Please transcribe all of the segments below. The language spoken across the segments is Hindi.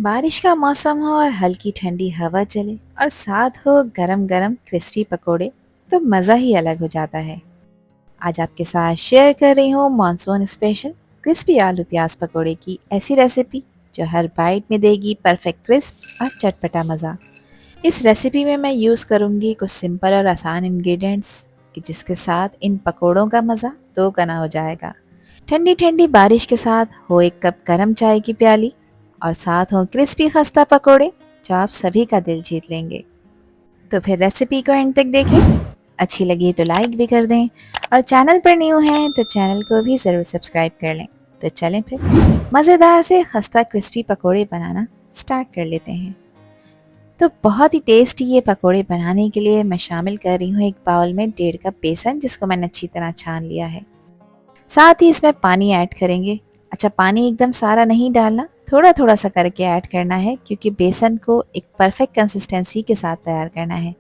बारिश का मौसम हो और हल्की ठंडी हवा चले और साथ हो गरम गरम क्रिस्पी पकोड़े, तो मज़ा ही अलग हो जाता है। आज आपके साथ शेयर कर रही हूँ मानसून स्पेशल क्रिस्पी आलू प्याज पकोड़े की ऐसी रेसिपी जो हर बाइट में देगी परफेक्ट क्रिस्प और चटपटा मज़ा। इस रेसिपी में मैं यूज़ करूँगी कुछ सिंपल और आसान इंग्रेडिएंट्स कि जिसके साथ इन पकोड़ों का मज़ा दो गुना हो जाएगा। ठंडी ठंडी बारिश के साथ हो एक कप गरम चाय की प्याली और साथ हो क्रिस्पी खस्ता पकोड़े जो आप सभी का दिल जीत लेंगे। तो फिर रेसिपी को एंड तक देखें। अच्छी लगी तो लाइक भी कर दें और चैनल पर न्यू हैं तो चैनल को भी ज़रूर सब्सक्राइब कर लें। तो चलें फिर मज़ेदार से खस्ता क्रिस्पी पकोड़े बनाना स्टार्ट कर लेते हैं। तो बहुत ही टेस्टी ये पकोड़े बनाने के लिए मैं शामिल कर रही हूँ एक बाउल में 1.5 कप बेसन जिसको मैंने अच्छी तरह छान लिया है। साथ ही इसमें पानी ऐड करेंगे। अच्छा, पानी एकदम सारा नहीं डालना, थोड़ा थोड़ा सा करके ऐड करना है क्योंकि बेसन को एक परफेक्ट कंसिस्टेंसी के साथ तैयार करना है।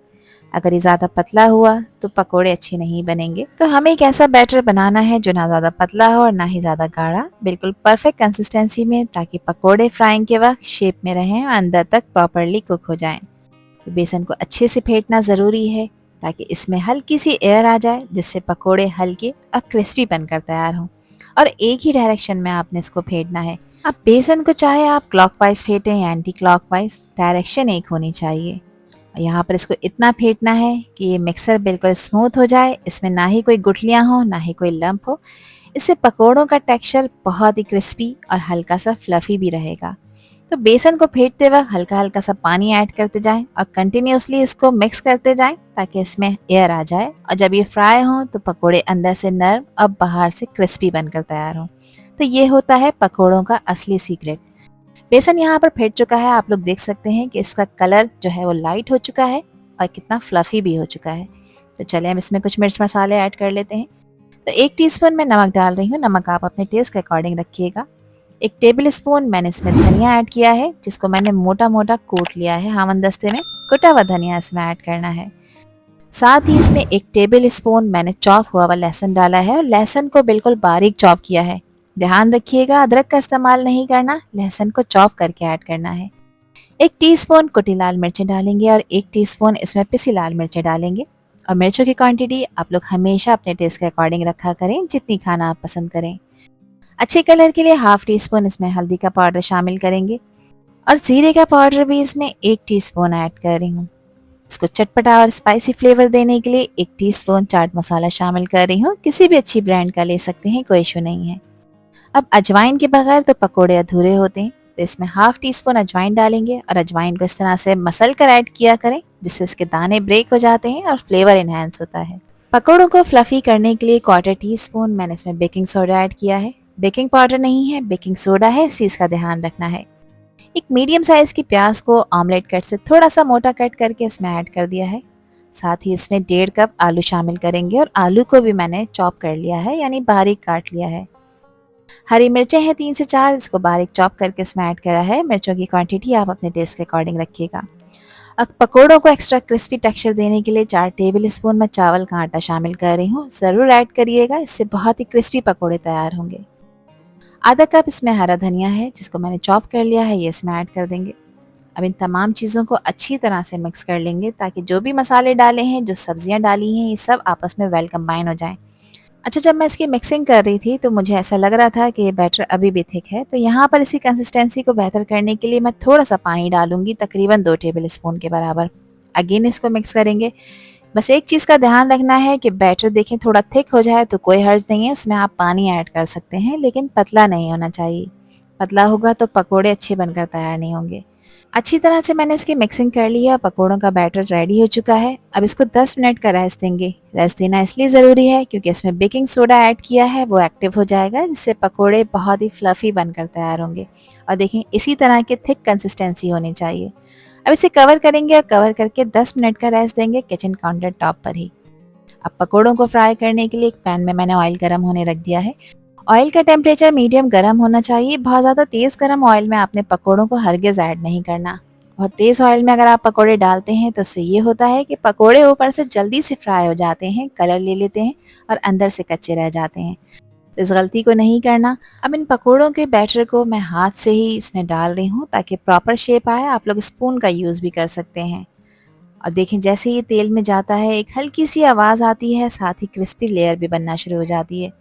अगर ये ज़्यादा पतला हुआ तो पकोड़े अच्छे नहीं बनेंगे। तो हमें एक ऐसा बैटर बनाना है जो ना ज़्यादा पतला हो और ना ही ज़्यादा गाढ़ा, बिल्कुल परफेक्ट कंसिस्टेंसी में, ताकि पकोड़े फ्राइंग के वक्त शेप में रहें और अंदर तक प्रॉपरली कुक हो जाएं। तो बेसन को अच्छे से फेंटना ज़रूरी है ताकि इसमें हल्की सी एयर आ जाए जिससे पकोड़े हल्के और क्रिस्पी बनकर तैयार हों। और एक ही डायरेक्शन में आपने इसको फेंटना है। अब बेसन को चाहे आप क्लॉकवाइज फेंटें या एंटी क्लॉकवाइज, डायरेक्शन एक होनी चाहिए। और यहाँ पर इसको इतना फेंटना है कि ये मिक्सर बिल्कुल स्मूथ हो जाए, इसमें ना ही कोई गुठलियाँ हो ना ही कोई लंप हो। इससे पकोड़ों का टेक्सचर बहुत ही क्रिस्पी और हल्का सा फ्लफी भी रहेगा। तो बेसन को फेंटते वक्त हल्का हल्का सा पानी ऐड करते जाएं और कंटिन्यूसली इसको मिक्स करते जाएं ताकि इसमें एयर आ जाए और जब ये फ्राई हो तो पकोड़े अंदर से नरम और बाहर से क्रिस्पी बनकर तैयार हो। तो ये होता है पकोड़ों का असली सीक्रेट। बेसन यहाँ पर फेंट चुका है, आप लोग देख सकते हैं कि इसका कलर जो है वो लाइट हो चुका है और कितना फ्लफी भी हो चुका है। तो चलिए हम इसमें कुछ मिर्च मसाले ऐड कर लेते हैं। तो 1 टीस्पून मैं नमक डाल रही हूँ, नमक आप अपने टेस्ट के अकॉर्डिंग रखिएगा। 1 टेबल स्पून मैंने इसमें धनिया ऐड किया है जिसको मैंने मोटा मोटा कूट लिया है, हामनदस्ते में कुटा हुआ धनिया इसमें ऐड करना है। साथ ही इसमें 1 टेबल स्पून मैंने चॉप हुआ हुआ लहसुन डाला है और लहसुन को बिल्कुल बारीक चॉप किया है। ध्यान रखिएगा अदरक का इस्तेमाल नहीं करना, लहसुन को चॉप करके ऐड करना है। 1 टीस्पून कुटी लाल मिर्चें डालेंगे और 1 टीस्पून इसमें पिसी लाल मिर्चें डालेंगे। और मिर्चों की क्वांटिटी आप लोग हमेशा अपने टेस्ट के अकॉर्डिंग रखा करें, जितनी खाना आप पसंद करें। अच्छे कलर के लिए ½ टीस्पून इसमें हल्दी का पाउडर शामिल करेंगे और जीरे का पाउडर भी इसमें 1 टीस्पून ऐड कर रही हूँ। इसको चटपटा और स्पाइसी फ्लेवर देने के लिए 1 टीस्पून चाट मसाला शामिल कर रही हूँ, किसी भी अच्छी ब्रांड का ले सकते हैं, कोई इशू नहीं है। अब अजवाइन के बगैर तो पकोड़े अधूरे होते हैं, तो इसमें ½ टीस्पून अजवाइन डालेंगे और अजवाइन को इस तरह से मसल कर ऐड किया करें जिससे इसके दाने ब्रेक हो जाते हैं और फ्लेवर इन्हेंस होता है। पकोड़ों को फ्लफी करने के लिए ½ टीस्पून मैंने इसमें बेकिंग सोडा ऐड किया है। बेकिंग पाउडर नहीं है, बेकिंग सोडा है, इस चीज़ का ध्यान रखना है। एक मीडियम साइज की प्याज को ऑमलेट कट से थोड़ा सा मोटा कट करके इसमें ऐड कर दिया है। साथ ही इसमें 1.5 कप आलू शामिल करेंगे और आलू को भी मैंने चॉप कर लिया है, यानी बारीक काट लिया है। हरी मिर्चें हैं 3 से 4, इसको बारीक चॉप करके इसमें ऐड करा है। मिर्चों की क्वांटिटी आप अपने टेस्ट के अकॉर्डिंग रखिएगा। अब पकोड़ों को एक्स्ट्रा क्रिस्पी टेक्सचर देने के लिए 4 टेबल स्पून मैं चावल का आटा शामिल कर रही हूँ, ज़रूर ऐड करिएगा, इससे बहुत ही क्रिस्पी पकोड़े तैयार होंगे। ½ कप इसमें हरा धनिया है जिसको मैंने चॉप कर लिया है, ये इसमें ऐड कर देंगे। अब इन तमाम चीज़ों को अच्छी तरह से मिक्स कर लेंगे ताकि जो भी मसाले डाले हैं, जो सब्जियां डाली हैं, ये सब आपस में वेल कंबाइन हो जाएं। अच्छा, जब मैं इसकी मिक्सिंग कर रही थी तो मुझे ऐसा लग रहा था कि ये बैटर अभी भी थिक है, तो यहाँ पर इसी कंसिस्टेंसी को बेहतर करने के लिए मैं थोड़ा सा पानी डालूंगी, तकरीबन 2 टेबल स्पून के बराबर। अगेन इसको मिक्स करेंगे। बस एक चीज़ का ध्यान रखना है कि बैटर देखें थोड़ा थिक हो जाए तो कोई हर्ज नहीं है, इसमें आप पानी ऐड कर सकते हैं, लेकिन पतला नहीं होना चाहिए। पतला होगा तो पकोड़े अच्छे बनकर तैयार नहीं होंगे। अच्छी तरह से मैंने इसकी मिक्सिंग कर ली है, पकोड़ों का बैटर रेडी हो चुका है। अब इसको 10 मिनट का रेस्ट देंगे। रेस्ट देना इसलिए ज़रूरी है क्योंकि इसमें बेकिंग सोडा ऐड किया है, वो एक्टिव हो जाएगा जिससे पकोड़े बहुत ही फ्लफी बनकर तैयार होंगे। और देखें इसी तरह की थिक कंसिस्टेंसी होनी चाहिए। अब इसे कवर करेंगे और कवर करके 10 मिनट का रेस्ट देंगे किचन काउंटर टॉप पर ही। अब पकोड़ों को फ्राई करने के लिए एक पैन में मैंने ऑयल गर्म होने रख दिया है। ऑयल का टेम्परेचर मीडियम गर्म होना चाहिए, बहुत ज़्यादा तेज़ गर्म ऑयल में आपने पकोड़ों को हरगिज़ ऐड नहीं करना। बहुत तेज़ ऑयल में अगर आप पकोड़े डालते हैं तो उससे ये होता है कि पकोड़े ऊपर से जल्दी से फ्राई हो जाते हैं, कलर ले लेते हैं और अंदर से कच्चे रह जाते हैं। तो इस गलती को नहीं करना। अब इन पकोड़ों के बैटर को मैं हाथ से ही इसमें डाल रही हूँ ताकि प्रॉपर शेप आए। आप लोग स्पून का यूज़ भी कर सकते हैं। और देखें जैसे ये तेल में जाता है एक हल्की सी आवाज़ आती है, साथ ही क्रिस्पी लेयर भी बनना शुरू हो जाती है।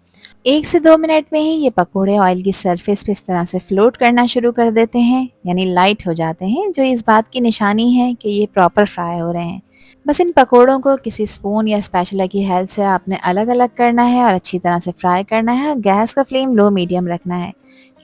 1 से 2 मिनट में ही ये पकोड़े ऑयल की सरफेस पे इस तरह से फ्लोट करना शुरू कर देते हैं, यानी लाइट हो जाते हैं, जो इस बात की निशानी है कि ये प्रॉपर फ्राई हो रहे हैं। बस इन पकोड़ों को किसी स्पून या स्पैचुला की हेल्प से आपने अलग अलग करना है और अच्छी तरह से फ्राई करना है। गैस का फ्लेम लो मीडियम रखना है,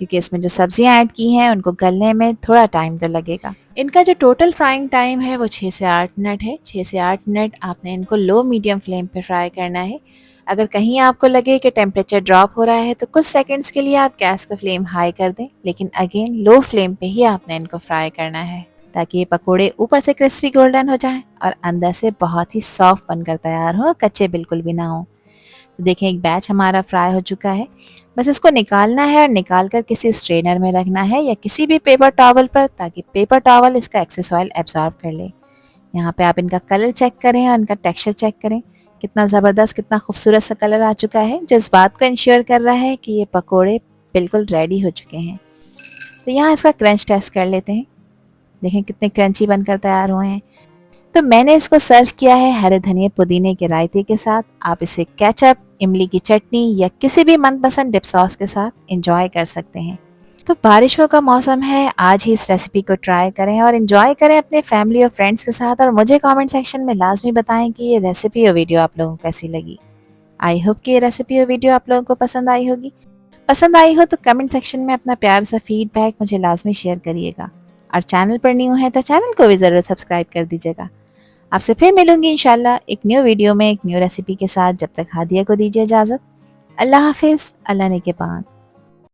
क्योंकि इसमें जो सब्जियां ऐड की हैं उनको गलने में थोड़ा टाइम तो लगेगा। इनका जो टोटल फ्राइंग टाइम है वो 6 से 8 मिनट है। 6 से 8 मिनट आपने इनको लो मीडियम फ्लेम पे फ्राई करना है। अगर कहीं आपको लगे कि टेम्परेचर ड्रॉप हो रहा है तो कुछ सेकंड्स के लिए आप गैस का फ्लेम हाई कर दें, लेकिन अगेन लो फ्लेम पे ही आपने इनको फ्राई करना है, ताकि ये पकोड़े ऊपर से क्रिस्पी गोल्डन हो जाएं और अंदर से बहुत ही सॉफ्ट बनकर तैयार हो, कच्चे बिल्कुल भी ना हो। तो देखें एक बैच हमारा फ्राई हो चुका है। बस इसको निकालना है और निकाल कर किसी स्ट्रेनर में रखना है या किसी भी पेपर टॉवल पर, ताकि पेपर टॉवल इसका एक्सेस ऑयल एब्जॉर्ब कर ले। यहाँ पे आप इनका कलर चेक करें और इनका टेक्सचर चेक करें, कितना ज़बरदस्त, कितना खूबसूरत सा कलर आ चुका है, जो इस बात को इंश्योर कर रहा है कि ये पकोड़े बिल्कुल रेडी हो चुके हैं। तो यहाँ इसका क्रंच टेस्ट कर लेते हैं। देखें कितने क्रंची बनकर तैयार हुए हैं। तो मैंने इसको सर्व किया है हरे धनिया पुदीने के रायते के साथ। आप इसे केचप, इमली की चटनी या किसी भी मनपसंद डिप सॉस के साथ एंजॉय कर सकते हैं। तो बारिशों का मौसम है, आज ही इस रेसिपी को ट्राई करें और एंजॉय करें अपने फैमिली और फ्रेंड्स के साथ। और मुझे कमेंट सेक्शन में लाजमी बताएं कि ये रेसिपी और वीडियो आप लोगों को कैसी लगी। आई होप कि ये रेसिपी और वीडियो आप लोगों को पसंद आई होगी। पसंद आई हो तो कमेंट सेक्शन में अपना प्यार सा फीडबैक मुझे लाजमी शेयर करिएगा। और चैनल पर न्यू है तो चैनल को भी ज़रूर सब्सक्राइब कर दीजिएगा। आपसे फिर मिलूंगी इंशाल्लाह एक न्यू वीडियो में एक न्यू रेसिपी के साथ। जब तक हादिया को दीजिए इजाज़त। अल्लाह हाफिज़, अल्लाह ने के पान।